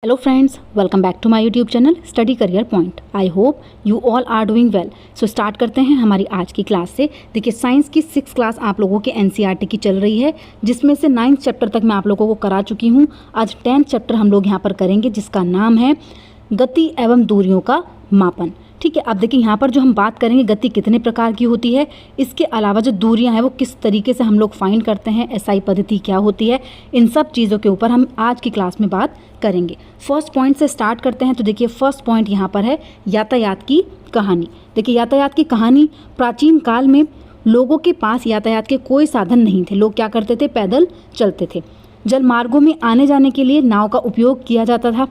Hello friends, welcome back to my YouTube channel Study Career Point. I hope you all are doing well. So start करते हैं हमारी आज की class से। देखिए साइंस की 6th क्लास आप लोगों के NCERT की चल रही है, जिसमें से 9th चैप्टर तक मैं आप लोगों को करा चुकी हूँ। आज 10th चैप्टर हम लोग यहाँ पर करेंगे, जिसका नाम है गति एवं दूरियों का मापन। ठीक है, अब देखिए यहाँ पर जो हम बात करेंगे गति कितने प्रकार की होती है, इसके अलावा जो दूरियां हैं वो किस तरीके से हम लोग फाइंड करते हैं, एसआई पद्धति क्या होती है, इन सब चीज़ों के ऊपर हम आज की क्लास में बात करेंगे। फर्स्ट पॉइंट से स्टार्ट करते हैं। तो देखिए फर्स्ट पॉइंट यहाँ पर है यातायात की कहानी। देखिए यातायात की कहानी, प्राचीन काल में लोगों के पास यातायात के कोई साधन नहीं थे। लोग क्या करते थे, पैदल चलते थे। जल मार्गों में आने जाने के लिए नाव का उपयोग किया जाता था।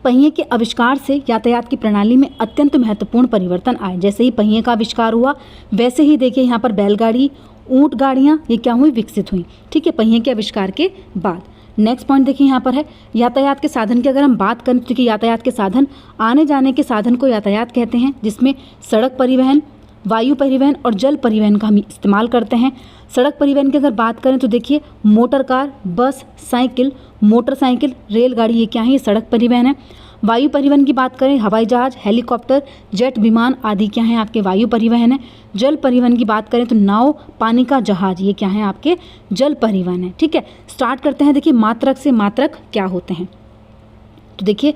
पहिए के आविष्कार से यातायात की प्रणाली में अत्यंत महत्वपूर्ण परिवर्तन आए। जैसे ही पहिए का आविष्कार हुआ, वैसे ही देखिए यहाँ पर बैलगाड़ी, ऊंट गाड़ियाँ ये क्या हुई, विकसित हुई। ठीक है, पहिए के आविष्कार के बाद। नेक्स्ट पॉइंट देखिए यहाँ पर है यातायात के साधन की अगर हम बात करें तो देखिए यातायात के साधन, आने जाने के साधन को यातायात कहते हैं, जिसमें सड़क परिवहन, वायु परिवहन और जल परिवहन का हम इस्तेमाल करते हैं। सड़क परिवहन की अगर बात करें तो देखिए मोटर कार, बस, साइकिल, मोटरसाइकिल, रेलगाड़ी, ये क्या है, ये सड़क परिवहन है। वायु परिवहन की बात करें, हवाई जहाज, हेलीकॉप्टर, जेट विमान आदि क्या हैं, आपके वायु परिवहन है। जल परिवहन की बात करें तो नाव, पानी का जहाज, ये क्या है, आपके जल परिवहन है। ठीक है, स्टार्ट करते हैं। देखिए मात्रक से मात्रक क्या होते हैं। तो देखिए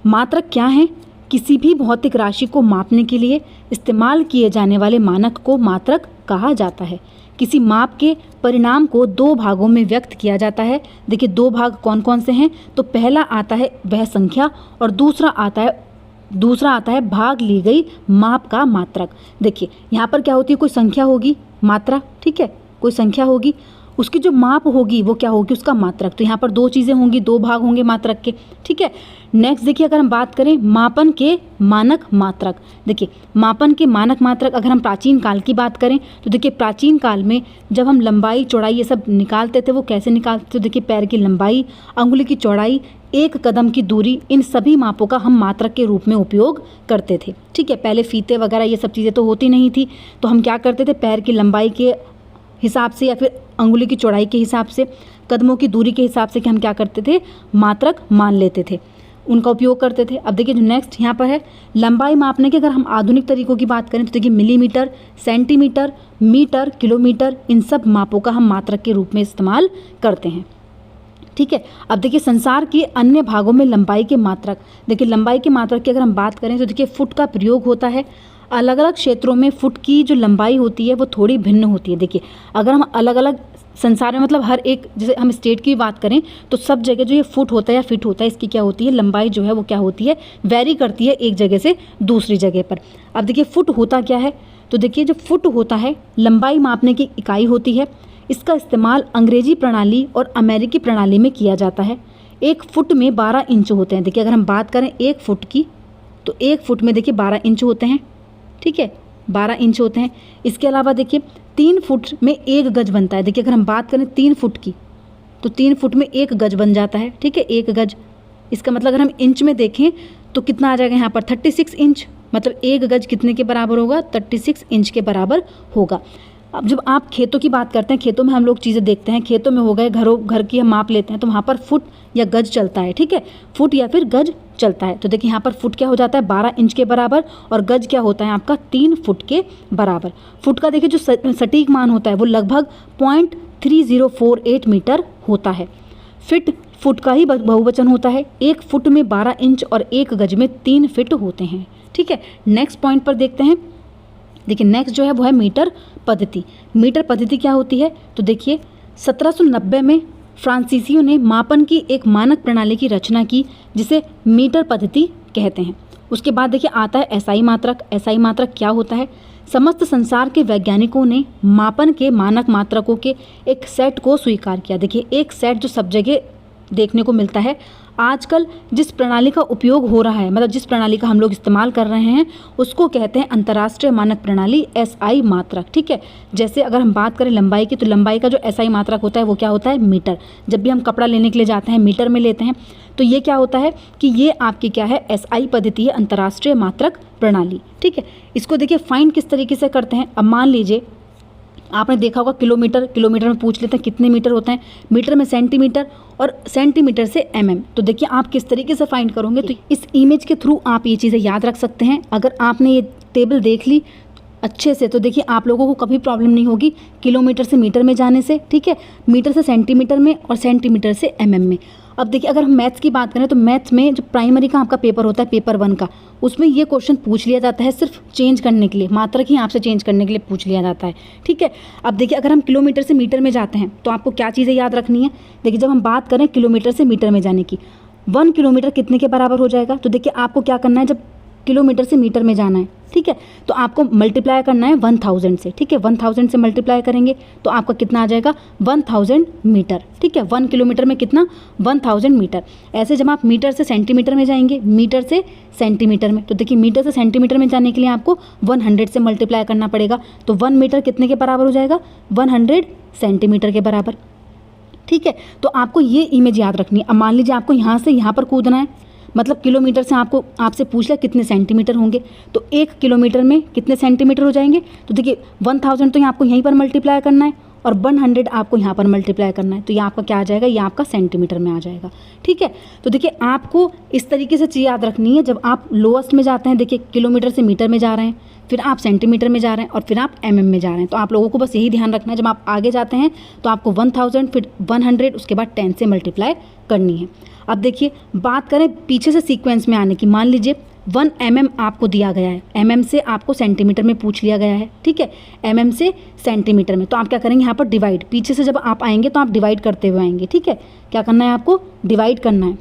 मात्रक क्या है, किसी भी भौतिक राशि को मापने के लिए इस्तेमाल किए जाने वाले मानक को मात्रक कहा जाता है। किसी माप के परिणाम को दो भागों में व्यक्त किया जाता है। देखिए दो भाग कौन कौन से हैं, तो पहला आता है वह संख्या और दूसरा आता है भाग ली गई माप का मात्रक। देखिए यहाँ पर क्या होती है, कोई संख्या होगी, मात्रा, ठीक है, कोई संख्या होगी, उसकी जो माप होगी वो क्या होगी, उसका मात्रक। तो यहाँ पर दो चीज़ें होंगी, दो भाग होंगे मात्रक के। ठीक है, नेक्स्ट देखिए अगर हम बात करें मापन के मानक मात्रक। देखिए मापन के मानक मात्रक अगर हम प्राचीन काल की बात करें तो देखिए प्राचीन काल में जब हम लंबाई चौड़ाई ये सब निकालते थे, वो कैसे निकालते थे, तो देखिए पैर की लंबाई, अंगुली की चौड़ाई, एक कदम की दूरी, इन सभी मापों का हम मात्रक के रूप में उपयोग करते थे। ठीक है, पहले फीते वगैरह ये सब चीज़ें तो होती नहीं थी, तो हम क्या करते थे, पैर की लंबाई के हिसाब से या फिर अंगुली की चौड़ाई के हिसाब से, कदमों की दूरी के हिसाब से कि हम क्या करते थे, मात्रक मान लेते थे, उनका उपयोग करते थे। अब देखिए जो नेक्स्ट यहाँ पर है लंबाई मापने के अगर हम आधुनिक तरीकों की बात करें तो देखिए मिलीमीटर, सेंटीमीटर, मीटर, किलोमीटर, इन सब मापों का हम मात्रक के रूप में इस्तेमाल करते हैं। ठीक है, अब देखिए संसार के अन्य भागों में लंबाई के मात्रक। देखिए लंबाई के मात्रक की अगर हम बात करें तो देखिए फुट का प्रयोग होता है। अलग अलग क्षेत्रों में फुट की जो लंबाई होती है वो थोड़ी भिन्न होती है। देखिए अगर हम अलग अलग संसार में, मतलब हर एक, जैसे हम स्टेट की बात करें तो सब जगह जो ये फुट होता है या फिट होता है, इसकी क्या होती है, लंबाई जो है वो क्या होती है, वेरी करती है एक जगह से दूसरी जगह पर। अब देखिए फुट होता क्या है, तो देखिए जो फुट होता है लंबाई मापने की इकाई होती है। इसका इस्तेमाल अंग्रेजी प्रणाली और अमेरिकी प्रणाली में किया जाता है। एक फुट में 12 इंच होते हैं। देखिए अगर हम बात करें एक फुट की तो एक फुट में देखिए 12 इंच होते हैं। ठीक है, 12 इंच होते हैं। इसके अलावा देखिए 3 फुट में 1 गज बनता है। देखिए अगर हम बात करें 3 फुट की तो 3 फुट में 1 गज बन जाता है। ठीक है, 1 गज, इसका मतलब अगर हम इंच में देखें तो कितना आ जाएगा यहाँ पर, 36 इंच। मतलब 1 गज कितने के बराबर होगा, 36 इंच के बराबर होगा। अब जब आप खेतों की बात करते हैं, खेतों में हम लोग चीज़ें देखते हैं, खेतों में हो गए, घर की हम माप लेते हैं तो वहाँ पर फुट या गज चलता है। ठीक है, फुट या फिर गज चलता है। तो देखिए यहाँ पर फुट क्या हो जाता है, 12 इंच के बराबर, और गज क्या होता है आपका, 3 फुट के बराबर। फुट का देखिए जो सटीक मान होता है वो लगभग 0.3048 मीटर होता है। फुट का ही बहुवचन होता है। एक फुट में 12 इंच और एक गज में 3 फीट होते हैं। ठीक है, नेक्स्ट पॉइंट पर देखते हैं। देखिए नेक्स्ट जो है वो है मीटर पद्धति। मीटर पद्धति क्या होती है, तो देखिए 1790 में फ्रांसीसियों ने मापन की एक मानक प्रणाली की रचना की, जिसे मीटर पद्धति कहते हैं। उसके बाद देखिए आता है एसआई मात्रक। एसआई मात्रक क्या होता है, समस्त संसार के वैज्ञानिकों ने मापन के मानक मात्रकों के एक सेट को स्वीकार किया। देखिए एक सेट जो सब जगह देखने को मिलता है। आजकल जिस प्रणाली का उपयोग हो रहा है, मतलब जिस प्रणाली का हम लोग इस्तेमाल कर रहे हैं, उसको कहते हैं अंतर्राष्ट्रीय मानक प्रणाली, एसआई मात्रक। ठीक है, जैसे अगर हम बात करें लंबाई की तो लंबाई का जो एसआई मात्रक होता है वो क्या होता है, मीटर। जब भी हम कपड़ा लेने के लिए जाते हैं मीटर में लेते हैं, तो ये क्या होता है कि ये आपकी क्या है, एसआई पद्धति है, अंतर्राष्ट्रीय मात्रक प्रणाली। ठीक है, इसको देखिए फाइंड किस तरीके से करते हैं। अब मान लीजिए आपने देखा होगा किलोमीटर, किलोमीटर में पूछ लेते हैं कितने मीटर होते हैं, मीटर में सेंटीमीटर और सेंटीमीटर से mm। तो देखिए आप किस तरीके से फाइंड करोगे, तो इस इमेज के थ्रू आप ये चीज़ें याद रख सकते हैं। अगर आपने ये टेबल देख ली अच्छे से तो देखिए आप लोगों को कभी प्रॉब्लम नहीं होगी किलोमीटर से मीटर में जाने से, ठीक है, मीटर से सेंटीमीटर में और सेंटीमीटर से mm में। अब देखिए अगर हम मैथ्स की बात करें तो मैथ्स में जो प्राइमरी का आपका पेपर होता है पेपर 1 का, उसमें ये क्वेश्चन पूछ लिया जाता है सिर्फ चेंज करने के लिए, मात्रक ही आपसे चेंज करने के लिए पूछ लिया जाता है, ठीक है। अब देखिए अगर हम किलोमीटर से मीटर में जाते हैं तो आपको क्या चीज़ें याद रखनी है। देखिए जब हम बात करें किलोमीटर से मीटर में जाने की, 1 किलोमीटर कितने के बराबर हो जाएगा, तो देखिए आपको क्या करना है, जब किलोमीटर से मीटर में जाना है, ठीक है, तो आपको मल्टीप्लाई करना है 1000 से, ठीक है, 1000 से मल्टीप्लाई करेंगे तो आपका कितना आ जाएगा 1000 मीटर, ठीक है। 1 किलोमीटर में कितना 1000 मीटर। ऐसे जब आप मीटर से सेंटीमीटर में जाएंगे, मीटर से सेंटीमीटर में, तो देखिए मीटर से सेंटीमीटर में जाने के लिए आपको 100 से मल्टीप्लाई करना पड़ेगा, तो 1 मीटर कितने के बराबर हो जाएगा 100 सेंटीमीटर के बराबर, ठीक है। तो आपको ये इमेज याद रखनी है। अब मान लीजिए आपको यहाँ से यहाँ पर कूदना है, मतलब किलोमीटर से आपसे पूछ लिया कितने सेंटीमीटर होंगे, तो 1 किलोमीटर में कितने सेंटीमीटर हो जाएंगे, तो देखिए 1000 तो आपको यहीं पर मल्टीप्लाई करना है और 100 आपको यहाँ पर मल्टीप्लाई करना है, तो ये आपका क्या आ जाएगा, ये आपका सेंटीमीटर में आ जाएगा, ठीक है। तो देखिए आपको इस तरीके से चीज़ याद रखनी है। जब आप लोएस्ट में जाते हैं, देखिए किलोमीटर से मीटर में जा रहे हैं, फिर आप सेंटीमीटर में जा रहे हैं और फिर आप mm में जा रहे हैं, तो आप लोगों को बस यही ध्यान रखना है। जब आप आगे जाते हैं तो आपको 1000 फिर 100 उसके बाद 10 से मल्टीप्लाई करनी है। अब देखिए बात करें पीछे से सीक्वेंस में आने की, मान लीजिए 1 mm आपको दिया गया है, mm से आपको सेंटीमीटर में पूछ लिया गया है, ठीक है, mm से सेंटीमीटर में, तो आप क्या करेंगे यहाँ पर डिवाइड, पीछे से जब आप आएंगे तो आप डिवाइड करते हुए आएंगे, ठीक है, क्या करना है आपको डिवाइड करना है,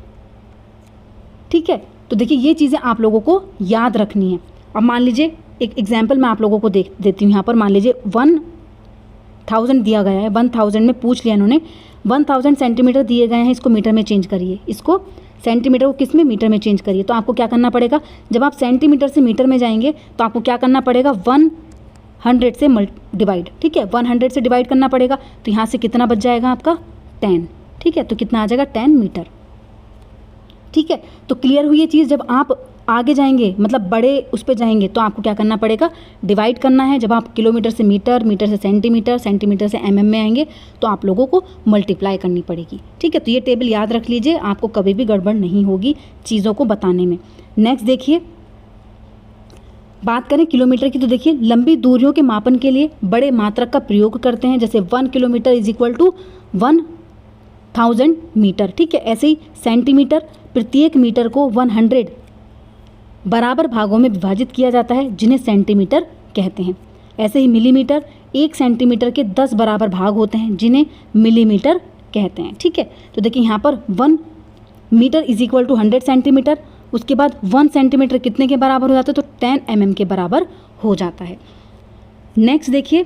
ठीक है। तो देखिए ये चीज़ें आप लोगों को याद रखनी है। अब मान लीजिए एक एग्जाम्पल मैं आप लोगों को देती हूँ। यहाँ पर मान लीजिए 1000 दिया गया है, 1000 में पूछ लिया इन्होंने, 1000 सेंटीमीटर दिए गए हैं, इसको मीटर में चेंज करिए, इसको सेंटीमीटर को किस में मीटर में चेंज करिए। तो आपको क्या करना पड़ेगा, जब आप सेंटीमीटर से मीटर में जाएंगे तो आपको क्या करना पड़ेगा 100 से डिवाइड, ठीक है, 100 से डिवाइड करना पड़ेगा, तो यहाँ से कितना बच जाएगा आपका 10, ठीक है, तो कितना आ जाएगा 10 मीटर, ठीक है। तो क्लियर हुई ये चीज़। जब आप आगे जाएंगे मतलब बड़े उस पर जाएंगे तो आपको क्या करना पड़ेगा डिवाइड करना है। जब आप किलोमीटर से मीटर, मीटर से सेंटीमीटर, सेंटीमीटर से mm में आएंगे तो आप लोगों को मल्टीप्लाई करनी पड़ेगी, ठीक है। तो ये टेबल याद रख लीजिए, आपको कभी भी गड़बड़ नहीं होगी चीज़ों को बताने में। नेक्स्ट देखिए बात करें किलोमीटर की, तो देखिए लंबी दूरियों के मापन के लिए बड़े मात्रक का प्रयोग करते हैं, जैसे 1 kilometre is equal to 1000 metre, ठीक है। ऐसे ही सेंटीमीटर, प्रत्येक मीटर को 100 बराबर भागों में विभाजित किया जाता है जिन्हें सेंटीमीटर कहते हैं। ऐसे ही मिलीमीटर, 1 सेंटीमीटर के 10 बराबर भाग होते हैं जिन्हें मिलीमीटर कहते हैं, ठीक है। तो देखिए यहाँ पर 1 metre is equal to 100 centimetre, उसके बाद 1 सेंटीमीटर कितने के बराबर हो जाता है, तो 10 mm के बराबर हो जाता है। नेक्स्ट देखिए,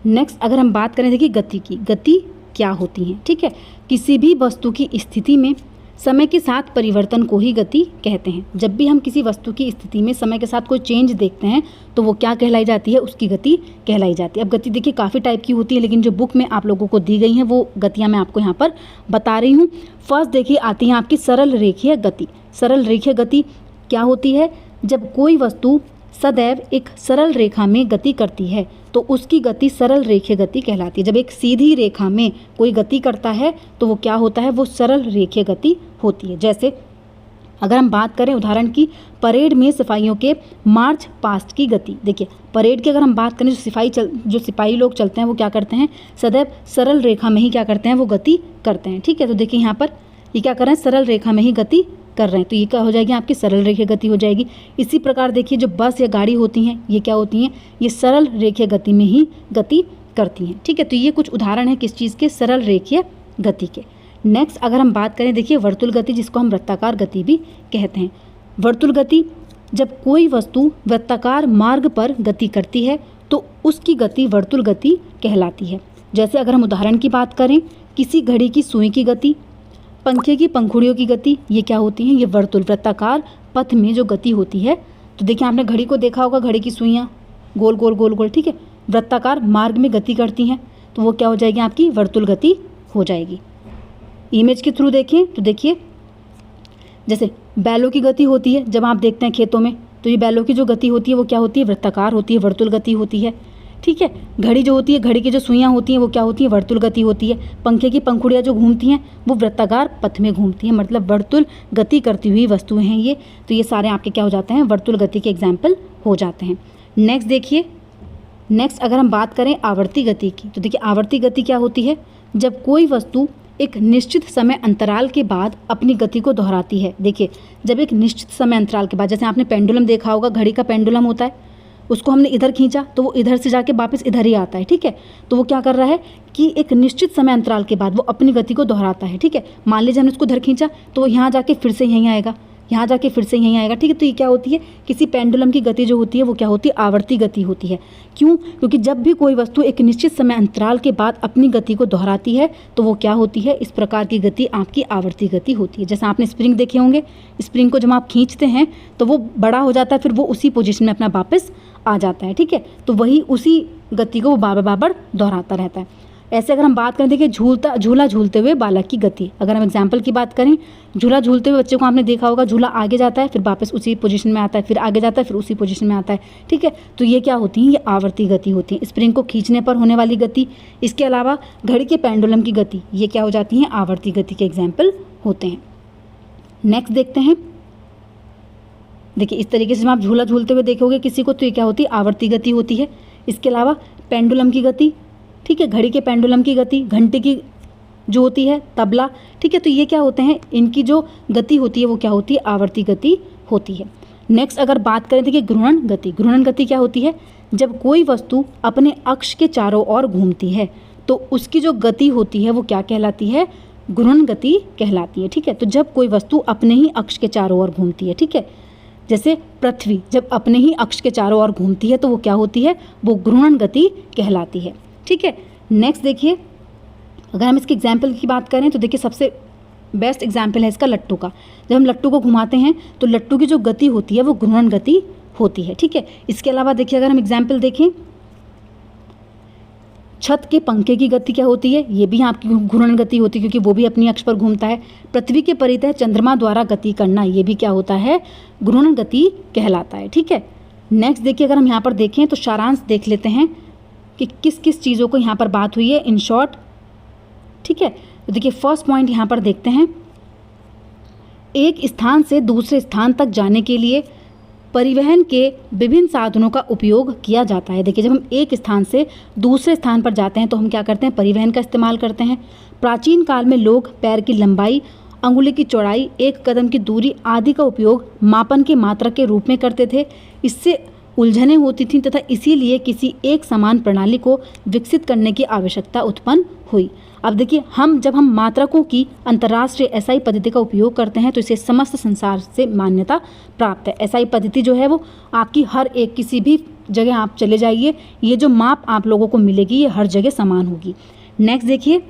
नेक्स्ट अगर हम बात करें देखिए गति की, गति क्या होती है, ठीक है। किसी भी वस्तु की स्थिति में समय के साथ परिवर्तन को ही गति कहते हैं। जब भी हम किसी वस्तु की स्थिति में समय के साथ कोई चेंज देखते हैं तो वो क्या कहलाई जाती है, उसकी गति कहलाई जाती है। अब गति देखिए काफ़ी टाइप की होती है, लेकिन जो बुक में आप लोगों को दी गई हैं वो गतियाँ मैं आपको यहाँ पर बता रही हूँ। फर्स्ट देखिए आती है आपकी सरल रेखीय गति। सरल रेखीय गति क्या होती है, जब कोई वस्तु सदैव एक सरल रेखा में गति करती है तो उसकी गति सरल रेखीय गति कहलाती है। जब एक सीधी रेखा में कोई गति करता है तो वो क्या होता है, वो सरल रेखीय गति होती है। जैसे अगर हम बात करें उदाहरण की, परेड में सिपाहियों के मार्च पास्ट की गति, देखिए परेड की अगर हम बात करें, जो सिपाही लोग चलते हैं वो क्या करते हैं, सदैव सरल रेखा में ही क्या करते हैं, वो गति करते हैं, ठीक है। तो देखिए यहाँ पर ये क्या कर रहे हैं, सरल रेखा में ही गति कर रहे हैं, तो ये क्या हो जाएगी आपकी सरल रेखीय गति हो जाएगी। इसी प्रकार देखिए जो बस या गाड़ी होती हैं ये क्या होती हैं, ये सरल रेखीय गति में ही गति करती हैं, ठीक है। तो ये कुछ उदाहरण है किस चीज़ के, सरल रेखीय गति के। नेक्स्ट अगर हम बात करें देखिए वर्तुल गति, जिसको हम वृत्ताकार गति भी कहते हैं। वर्तुल गति, जब कोई वस्तु वृत्ताकार मार्ग पर गति करती है तो उसकी गति वर्तुल गति कहलाती है। जैसे अगर हम उदाहरण की बात करें, किसी घड़ी की सुई की गति, पंखे की पंखुड़ियों की गति, ये क्या होती हैं, ये वर्तुल वृत्ताकार पथ में जो गति होती है। तो देखिए आपने घड़ी को देखा होगा, घड़ी की सुइयाँ गोल गोल गोल गोल, ठीक है, वृत्ताकार मार्ग में गति करती हैं, तो वो क्या हो जाएगी आपकी वर्तुल गति हो जाएगी। इमेज के थ्रू देखें तो देखिए जैसे बैलों की गति होती है, जब आप देखते हैं खेतों में तो ये बैलों की जो गति होती है वो क्या होती है, वृत्ताकार होती है, वर्तुल गति होती है। ठीक है। घड़ी जो होती है, घड़ी की जो सुइयाँ होती हैं वो क्या होती है, वर्तुल गति होती है। पंखे की पंखुड़ियाँ जो घूमती हैं वो वृत्ताकार पथ में घूमती हैं, मतलब वर्तुल गति करती हुई वस्तुएं हैं ये। तो ये सारे आपके क्या हो जाते हैं, वर्तुल गति के एग्जाम्पल हो जाते हैं। नेक्स्ट देखिए, नेक्स्ट अगर हम बात करें आवर्ती गति की, तो देखिए आवर्ती गति क्या होती है, जब कोई वस्तु एक निश्चित समय अंतराल के बाद अपनी गति को दोहराती है। देखिए जब एक निश्चित समय अंतराल के बाद, जैसे आपने पेंडुलम देखा होगा, घड़ी का पेंडुलम होता है, उसको हमने इधर खींचा तो वो इधर से जाके वापस इधर ही आता है, ठीक है। तो वो क्या कर रहा है कि एक निश्चित समय अंतराल के बाद वो अपनी गति को दोहराता है, ठीक है। मान लीजिए हमने उसको इधर खींचा तो वो यहाँ जाके फिर से यहीं आएगा, यहाँ जाके फिर से यहीं आएगा, ठीक है। तो ये क्या होती है, किसी पेंडुलम की गति जो होती है वो क्या होती है, आवर्ती गति होती है। क्यों? क्योंकि जब भी कोई वस्तु एक निश्चित समय अंतराल के बाद अपनी गति को दोहराती है तो वो क्या होती है, इस प्रकार की गति आपकी आवर्ती गति होती है। जैसे आपने स्प्रिंग देखे होंगे, स्प्रिंग को जब आप खींचते हैं तो वो बड़ा हो जाता है, फिर वो उसी पोजीशन में अपना वापस आ जाता है, ठीक है। तो वही उसी गति को वो बार बार दोहराता रहता है। ऐसे अगर हम बात करें, देखिए झूला झूलते हुए बालक की गति, अगर हम एग्जाम्पल की बात करें, झूला झूलते हुए बच्चे को आपने देखा होगा, झूला आगे जाता है फिर वापस उसी पोजीशन में आता है, फिर आगे जाता है फिर उसी पोजीशन में आता है, ठीक है। तो ये क्या होती है, ये आवर्ती गति होती है। स्प्रिंग को खींचने पर होने वाली गति, इसके अलावा घड़ी के पेंडुलम की गति, ये क्या हो जाती हैं, आवर्ती गति के एग्जाम्पल होते हैं। नेक्स्ट देखते हैं, देखिए इस तरीके से जब आप झूला झूलते हुए देखोगे किसी को तो ये क्या होती है, आवर्ती गति होती है। इसके अलावा पेंडुलम की गति, ठीक है, घड़ी के पेंडुलम की गति, घंटे की जो होती है, तबला, ठीक है। तो ये क्या होते हैं, इनकी जो गति होती है वो क्या होती है, आवर्ती गति होती है। नेक्स्ट अगर बात करें, देखिए घूर्णन गति, घूर्णन गति क्या होती है, जब कोई वस्तु अपने अक्ष के चारों ओर घूमती है तो उसकी जो गति होती है वो क्या कहलाती है, घूर्णन गति कहलाती है, ठीक है। तो जब कोई वस्तु अपने ही अक्ष के चारों ओर घूमती है, ठीक है, जैसे पृथ्वी जब अपने ही अक्ष के चारों ओर घूमती है तो वो क्या होती है, वो घूर्णन गति कहलाती है, ठीक है। नेक्स्ट देखिए, अगर हम इसके एग्जाम्पल की बात करें तो देखिए सबसे बेस्ट एग्जाम्पल है इसका लट्टू का। जब हम लट्टू को घुमाते हैं तो लट्टू की जो गति होती है वो घूर्णन गति होती है, ठीक है। इसके अलावा देखिए अगर हम एग्जाम्पल देखें, छत के पंखे की गति क्या होती है, ये भी आपकी घूर्णन गति होती है क्योंकि वो भी अपनी अक्ष पर घूमता है। पृथ्वी के परितः चंद्रमा द्वारा गति करना, ये भी क्या होता है, घूर्णन गति कहलाता है, ठीक है। नेक्स्ट देखिए अगर हम यहाँ पर देखें तो सारांश देख लेते हैं कि किस किस चीज़ों को यहाँ पर बात हुई है इन शॉर्ट, ठीक है। तो देखिए फर्स्ट पॉइंट यहाँ पर देखते हैं, एक स्थान से दूसरे स्थान तक जाने के लिए परिवहन के विभिन्न साधनों का उपयोग किया जाता है। देखिए जब हम एक स्थान से दूसरे स्थान पर जाते हैं तो हम क्या करते हैं, परिवहन का इस्तेमाल करते हैं। प्राचीन काल में लोग पैर की लंबाई, अंगुली की चौड़ाई, एक कदम की दूरी आदि का उपयोग मापन के मात्रक के रूप में करते थे। इससे उलझनें होती थीं तथा इसीलिए किसी एक समान प्रणाली को विकसित करने की आवश्यकता उत्पन्न हुई। अब देखिए जब हम मात्रकों की अंतर्राष्ट्रीय एसआई पद्धति का उपयोग करते हैं तो इसे समस्त संसार से मान्यता प्राप्त है। एसआई पद्धति जो है वो आपकी हर एक, किसी भी जगह आप चले जाइए, ये जो माप आप लोगों को मिलेगी ये हर जगह समान होगी। नेक्स्ट देखिए,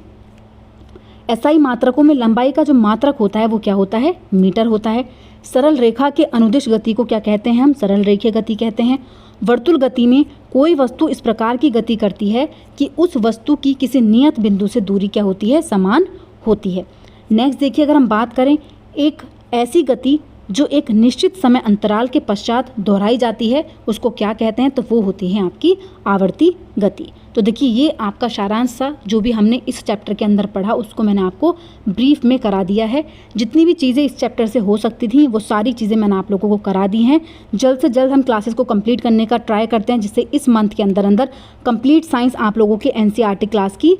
एसआई मात्रकों में लंबाई का जो मात्रक होता है वो क्या होता है, मीटर होता है। सरल रेखा के अनुदिश गति को क्या कहते हैं, हम सरल रेखीय गति कहते हैं। वर्तुल गति में कोई वस्तु इस प्रकार की गति करती है कि उस वस्तु की किसी नियत बिंदु से दूरी क्या होती है, समान होती है। नेक्स्ट देखिए अगर हम बात करें, एक ऐसी गति जो एक निश्चित समय अंतराल के पश्चात दोहराई जाती है उसको क्या कहते हैं, तो वो होती है आपकी आवर्ती गति। तो देखिए ये आपका सारांश सा जो भी हमने इस चैप्टर के अंदर पढ़ा उसको मैंने आपको ब्रीफ में करा दिया है। जितनी भी चीज़ें इस चैप्टर से हो सकती थी वो सारी चीज़ें मैंने आप लोगों को करा दी हैं। जल्द से जल्द हम क्लासेस को कंप्लीट करने का ट्राई करते हैं जिससे इस मंथ के अंदर कंप्लीट साइंस आप लोगों के एनसीईआरटी क्लास की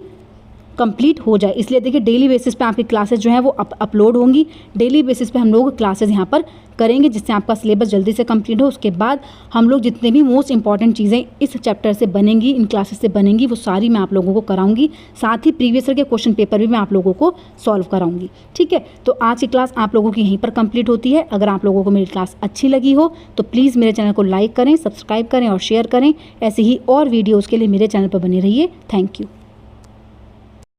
कंप्लीट हो जाए। इसलिए देखिए डेली बेसिस पे आपकी क्लासेस जो हैं वो अपलोड होंगी। डेली बेसिस पे हम लोग क्लासेस यहाँ पर करेंगे जिससे आपका सिलेबस जल्दी से कंप्लीट हो। उसके बाद हम लोग जितने भी मोस्ट इंपॉर्टेंट चीज़ें इस चैप्टर से बनेंगी, इन क्लासेस से बनेंगी, वो सारी मैं आप लोगों को कराऊंगी। साथ ही प्रीवियस ईयर के क्वेश्चन पेपर भी मैं आप लोगों को सॉल्व कराऊंगी, ठीक है। तो आज की क्लास आप लोगों की यहीं पर कंप्लीट होती है। अगर आप लोगों को मेरी क्लास अच्छी लगी हो तो प्लीज़ मेरे चैनल को लाइक करें, सब्सक्राइब करें और शेयर करें। ऐसे ही और वीडियोज़ के लिए मेरे चैनल पर बने रहिए। Thank you.